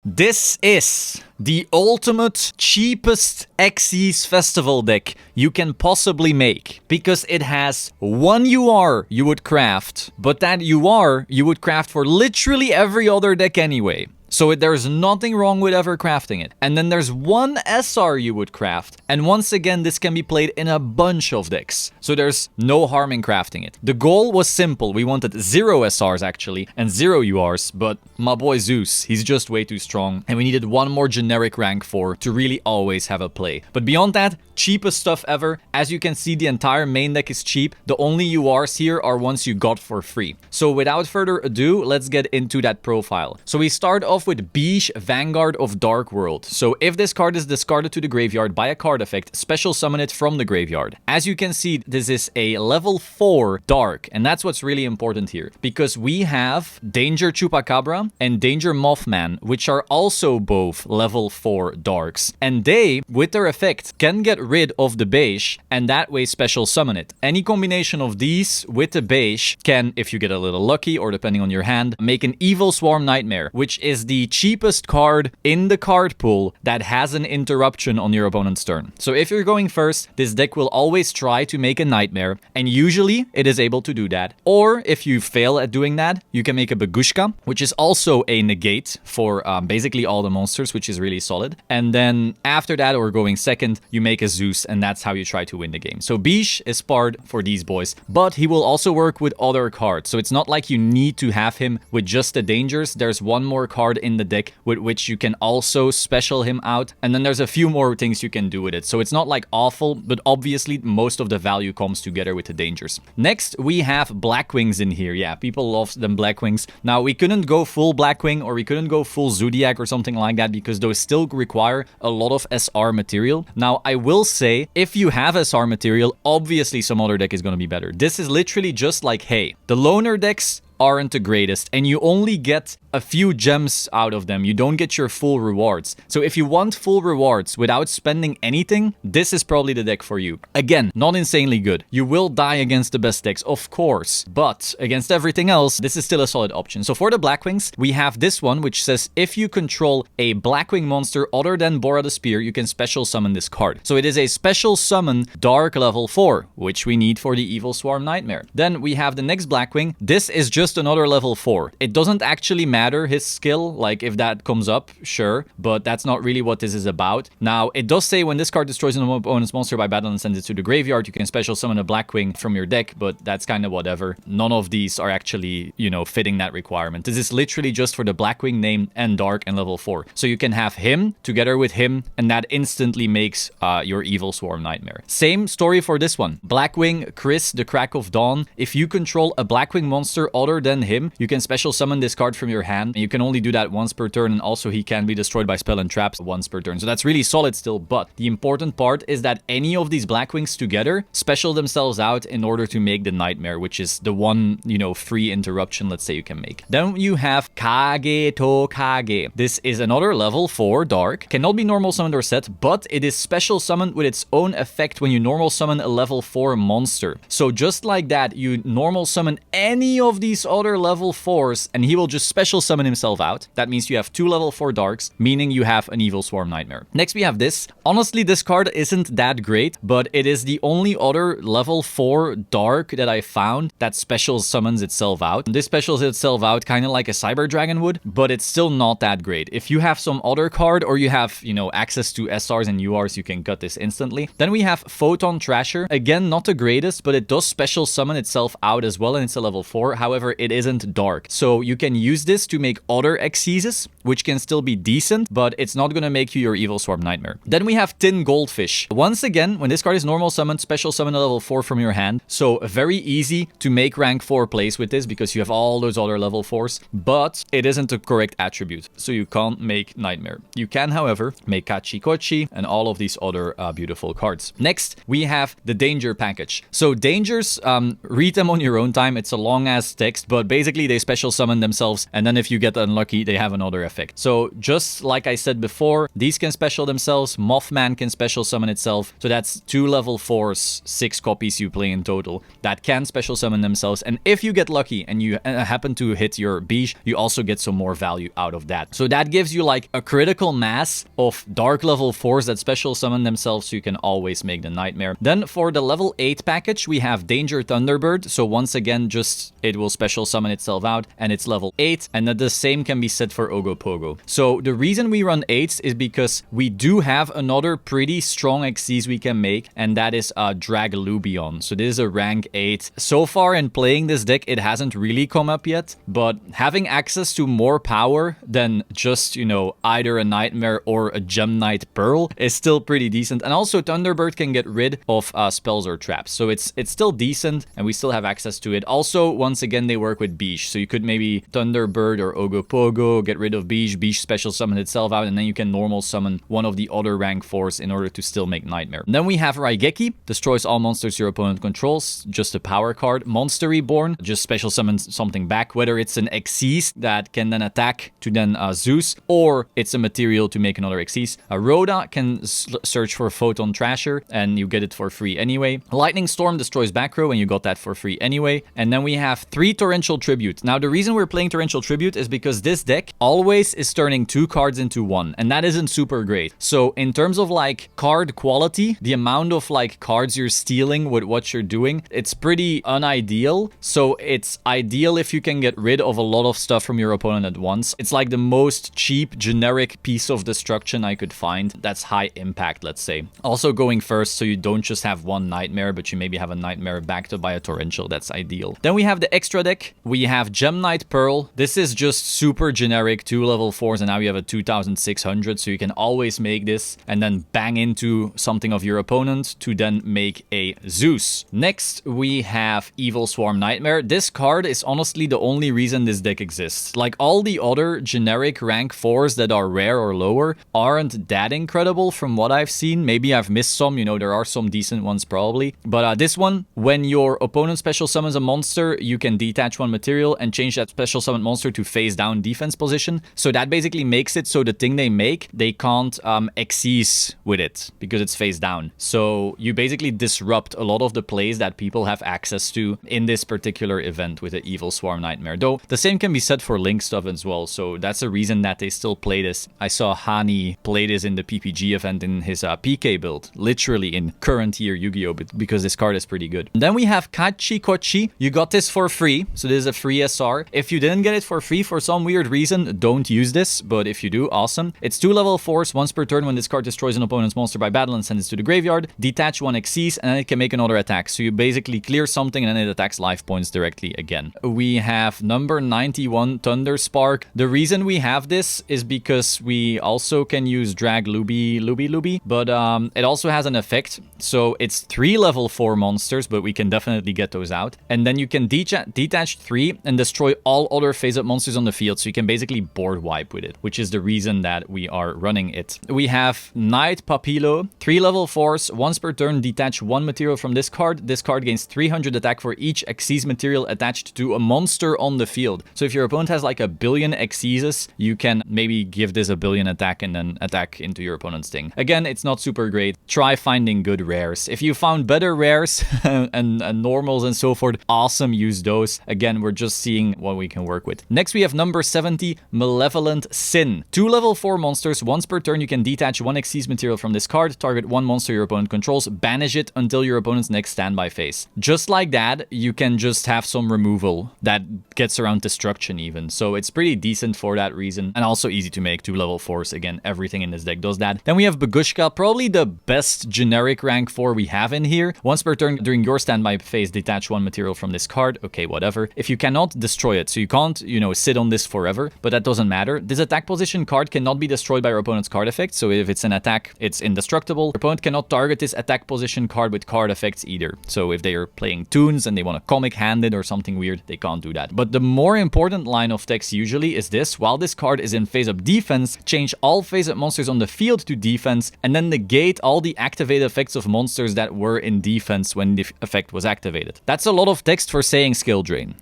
This is the ultimate cheapest Xyz festival deck you can possibly make, because it has one UR you would craft, but that UR you would craft for literally every other deck anyway. So there's nothing wrong with ever crafting it. And then there's one SR you would craft. And once again, this can be played in a bunch of decks. So there's no harm in crafting it. The goal was simple. We wanted 0 SRs actually and 0 URs. But my boy Zeus, he's just way too strong. And we needed one more generic rank 4 to really always have a play. But beyond that, cheapest stuff ever. As you can see, the entire main deck is cheap. The only URs here are ones you got for free. So without further ado, let's get into that profile. So we start off with Bish, Vanguard of Dark World. So if this card is discarded to the graveyard by a card effect, special summon it from the graveyard. As you can see, this is a level 4 Dark, and that's what's really important here, because we have Danger Chupacabra and Danger Mothman, which are also both level 4 Darks, and they, with their effect, can get rid of the Bish and that way special summon it. Any combination of these with the Bish can, if you get a little lucky or depending on your hand, make an Evil Swarm Nightmare, which is the cheapest card in the card pool that has an interruption on your opponent's turn. So if you're going first, this deck will always try to make a Nightmare, and usually it is able to do that. Or if you fail at doing that, you can make a Bagushka, which is also a negate for basically all the monsters, which is really solid. And then after that, or going second, you make a Zeus, and that's how you try to win the game. So Bish is sparred for these boys, but he will also work with other cards. So it's not like you need to have him with just the dangers. There's one more card in the deck with which you can also special him out, and then there's a few more things you can do with it. So it's not like awful, but obviously most of the value comes together with the dangers. Next, we have Blackwings in here. Yeah, people love them Blackwings. Now, we couldn't go full Blackwing, or we couldn't go full Zodiac or something like that, because those still require a lot of SR material. Now, I will say, if you have SR material, obviously some other deck is going to be better. This is literally just like, hey, the loner decks aren't the greatest, and you only get a few gems out of them. You don't get your full rewards. So if you want full rewards without spending anything, this is probably the deck for you. Again, not insanely good. You will die against the best decks, of course, but against everything else, this is still a solid option. So for the Blackwings, we have this one, which says if you control a Blackwing monster other than Bora the Spear, you can special summon this card. So it is a special summon Dark level 4, which we need for the Evil Swarm Nightmare. Then we have the next Blackwing. This is just another level 4. It doesn't actually matter his skill, like if that comes up, sure, but that's not really what this is about. Now, it does say when this card destroys an opponent's monster by battle and sends it to the graveyard, you can special summon a Blackwing from your deck, but that's kind of whatever. None of these are actually, you know, fitting that requirement. This is literally just for the Blackwing name and Dark and level 4. So you can have him together with him, and that instantly makes your Evil Swarm Nightmare. Same story for this one. Blackwing Chris, the Crack of Dawn. If you control a Blackwing monster other than him, you can special summon this card from your hand. You can only do that once per turn, and also he can be destroyed by spell and traps once per turn. So that's really solid still, but the important part is that any of these Blackwings together special themselves out in order to make the Nightmare, which is the one, you know, free interruption, let's say, you can make. Then you have Kagetokage. This is another level 4 Dark. Cannot be normal summoned or set, but it is special summoned with its own effect when you normal summon a level 4 monster. So just like that, you normal summon any of these other level 4s, and he will just special summon himself out. That means you have 2 level 4 Darks, meaning you have an Evil Swarm Nightmare. Next, we have this. Honestly, this card isn't that great, but it is the only other level 4 Dark that I found that special summons itself out. This specials itself out kind of like a Cyber Dragon would, but it's still not that great. If you have some other card, or you have, you know, access to SRs and URs, you can cut this instantly. Then we have Photon Trasher. Again, not the greatest, but it does special summon itself out as well, and it's a level 4. However, it isn't Dark. So you can use this to make other Xyzes, which can still be decent, but it's not going to make you your Evil Swarm Nightmare. Then we have Tin Goldfish. Once again, when this card is normal summoned, special summon a level 4 from your hand. So very easy to make rank 4 plays with this, because you have all those other level 4s, but it isn't the correct attribute, so you can't make Nightmare. You can, however, make Kachi Kochi and all of these other beautiful cards. Next, we have the Danger package. So Dangers, read them on your own time. It's a long ass text, but basically they special summon themselves, and then if you get unlucky, they have another effect. So just like I said before, these can special themselves. Mothman can special summon itself. So that's 2 level 4s, 6 copies you play in total that can special summon themselves. And if you get lucky and you happen to hit your Beige, you also get some more value out of that. So that gives you like a critical mass of dark level 4s that special summon themselves, so you can always make the Nightmare. Then for the level 8 package, we have Danger Thunderbird. So once again, just it will special summon itself out, and it's level 8, and then the same can be said for Ogopogo. So the reason we run 8s is because we do have another pretty strong Xyz we can make, and that is Draglubion. So this is a rank 8. So far in playing this deck, it hasn't really come up yet, but having access to more power than just, you know, either a Nightmare or a Gem Knight Pearl is still pretty decent. And also Thunderbird can get rid of spells or traps, so it's still decent, and we still have access to it. Also, once again, they work with Beige, so you could maybe Thunderbird or Ogopogo, get rid of Beige, Beige special summon itself out, and then you can normal summon one of the other rank 4s in order to still make Nightmare. And then we have Raigeki, destroys all monsters your opponent controls, just a power card. Monster Reborn, just special summons something back, whether it's an Xyz that can then attack to then Zeus, or it's a material to make another Xyz. Rhoda can search for Photon Trasher, and you get it for free anyway. Lightning Storm destroys back row, and you got that for free anyway. And then we have 3 Torrential Tribute. Now, the reason we're playing Torrential Tribute is because this deck always is turning 2 cards into 1, and that isn't super great. So in terms of like card quality, the amount of like cards you're stealing with what you're doing, it's pretty unideal. So it's ideal if you can get rid of a lot of stuff from your opponent at once. It's like the most cheap generic piece of destruction I could find that's high impact, let's say. Also going first, so you don't just have one Nightmare, but you maybe have a Nightmare backed up by a Torrential. That's ideal. Then we have the extra deck. We have Gem Knight Pearl. This is just super generic, 2 level 4s, and now you have a 2600, so you can always make this and then bang into something of your opponent to then make a Zeus. Next, we have Evil Swarm Nightmare. This card is honestly the only reason this deck exists. Like all the other generic rank 4s that are rare or lower aren't that incredible from what I've seen. Maybe I've missed some, you know, there are some decent ones probably. But this one, when your opponent special summons a monster, you can detach one material and change that special summon monster to face down defense position. So that basically makes it so the thing they make, they can't Xyz with it because it's face down. So you basically disrupt a lot of the plays that people have access to in this particular event with the Evil Swarm Nightmare. Though the same can be said for Link stuff as well, so that's a reason that they still play this. I saw Hani play this in the PPG event in his PK build, literally in current year Yu-Gi-Oh, because this card is pretty good. And then we have Kachi Kochi. You got this for free, so this is a free SR. If you didn't get it for free for some weird reason, don't use this, but if you do, awesome. It's 2 level 4s. Once per turn, when this card destroys an opponent's monster by battle and sends it to the graveyard, detach one Xyz, and then it can make another attack. So you basically clear something and then it attacks life points directly again. We have number 91 Thunder Spark. The reason we have this is because we also can use Drag Luby, but it also has an effect. So it's 3 level 4 monsters, but we can definitely get those out. And then you can detach 3 and destroy all other phase-up monsters on the field. So you can basically board wipe with it, which is the reason that we are running it. We have Night Papillo, 3 level 4s. Once per turn, detach 1 material from this card. This card gains 300 attack for each Xyz material attached to a monster on the field. So if your opponent has like a billion Xyzes, you can maybe give this a billion attack and then attack into your opponent's thing. Again, it's not super great. Try finding good rares. If you found better rares and normals and so forth, awesome, use those. Again, we're just seeing what we can work with. Next, we have number 70, Malevolent Sin. 2 level 4 monsters. Once per turn, you can detach 1 Xyz material from this card, target 1 monster your opponent controls, banish it until your opponent's next standby phase. Just like that, you can just have some removal that gets around destruction even. So it's pretty decent for that reason, and also easy to make. 2 level 4s. Again, everything in this deck does that. Then we have Bagushka, probably the best generic rank 4 we have in here. Once per turn, during your standby phase, detach 1 material from this card. Okay, whatever. If you cannot, destroy it. So you can't, you know, sit on this forever, but that doesn't matter. This attack position card cannot be destroyed by your opponent's card effect. So if it's an attack, it's indestructible. Your opponent cannot target this attack position card with card effects either. So if they are playing Toons and they want to comic hand it or something weird, they can't do that. But the more important line of text usually is this: while this card is in phase-up defense, change all phase-up monsters on the field to defense, and then negate all the activated effects of monsters that were in defense when the effect was activated. That's a lot of text for saying skill drain.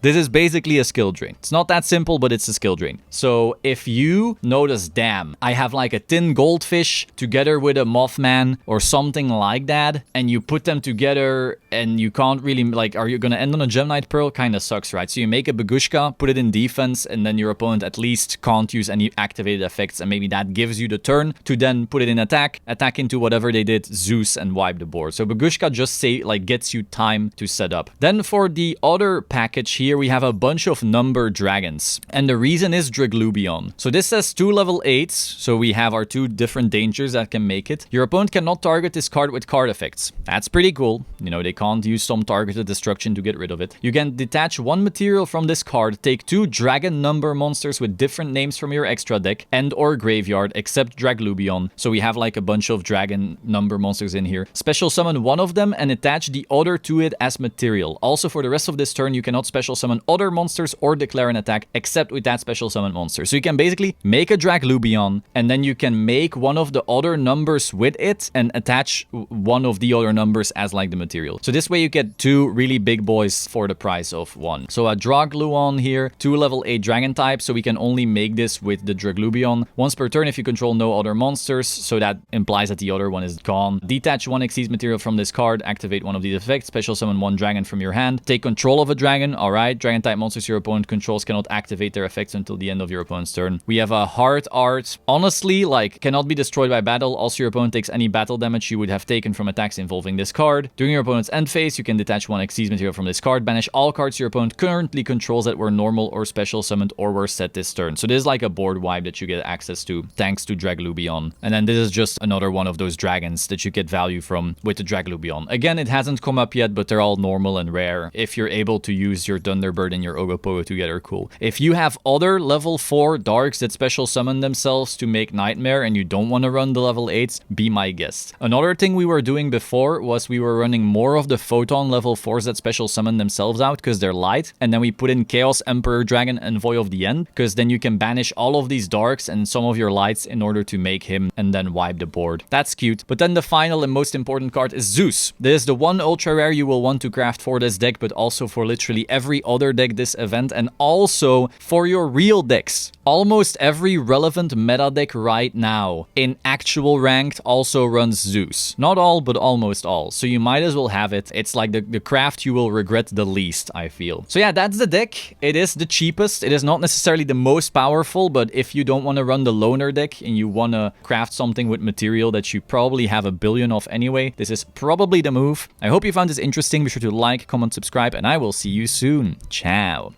This is basically a skill drain. It's not that simple, but it's a skill drain. So if you notice, damn, I have like a tin goldfish together with a Mothman or something like that, and you put them together and you can't really, like, are you gonna end on a Gem Knight Pearl? Kinda sucks, right? So you make a Bagushka, put it in defense, and then your opponent at least can't use any activated effects, and maybe that gives you the turn to then put it in attack into whatever they did, Zeus, and wipe the board. So Bagushka just say, like, gets you time to set up. Then for the other package here, we have a bunch of number dragons, and the reason is Draglubion. So this says 2 level 8s, so we have our 2 different dangers that can make it. Your opponent cannot target this card with card effects. That's pretty cool. You know, they can't use some targeted destruction to get rid of it. You can detach 1 material from this card, take 2 dragon number monsters with different names from your extra deck and or graveyard, except Draglubion. So we have like a bunch of dragon number monsters in here. Special summon one of them and attach the other to it as material. Also, for the rest of this turn, you cannot special summon other monsters or declare an attack except with that special summon monster. So you can basically make a Draglubion, and then you can make one of the other numbers with it and attach one of the other numbers as like the material. So this way you get 2 really big boys for the price of 1. So a Dragluon here, 2 level 8 dragon type, so we can only make this with the Draglubion. Once per turn if you control no other monsters, so that implies that the other one is gone. Detach 1 Xyz material from this card, activate one of these effects, special summon 1 dragon from your hand, take control of a dragon. Alright, dragon type monsters your opponent controls cannot activate their effects until the end of your opponent's turn. We have a Heart Art, honestly, like, cannot be destroyed by battle. Also, your opponent takes any battle damage you would have taken from attacks involving this card. During your opponent's end phase, you can detach 1 Xyz material from this card, banish all cards your opponent currently controls that were normal or special summoned or were set this turn. So this is like a board wipe that you get access to thanks to Draglubion. And then this is just another one of those dragons that you get value from with the Draglubion. Again, it hasn't come up yet, but they're all normal and rare. If you're able to use your Thunderbird and your Ogopogo together, cool. If you have other level 4 darks that special summon themselves to make Nightmare and you don't want to run the level 8s, be my guest. Another thing we were doing before was we were running more of the Photon level 4s that special summon themselves out because they're light, and then we put in Chaos Emperor Dragon Envoy of the End, because then you can banish all of these darks and some of your lights in order to make him and then wipe the board. That's cute. But then the final and most important card is Zeus. This is the one ultra rare you will want to craft for this deck, but also for literally every other deck this event, and also for your real decks. Almost every relevant meta deck right now in actual ranked also runs Zeus. Not all, but almost all. So you might as well have it. It's like the craft you will regret the least, I feel. So yeah, that's the deck. It is the cheapest. It is not necessarily the most powerful, but if you don't want to run the loner deck and you want to craft something with material that you probably have a billion of anyway, this is probably the move. I hope you found this interesting. Be sure to like, comment, subscribe, and I will see you soon. Ciao.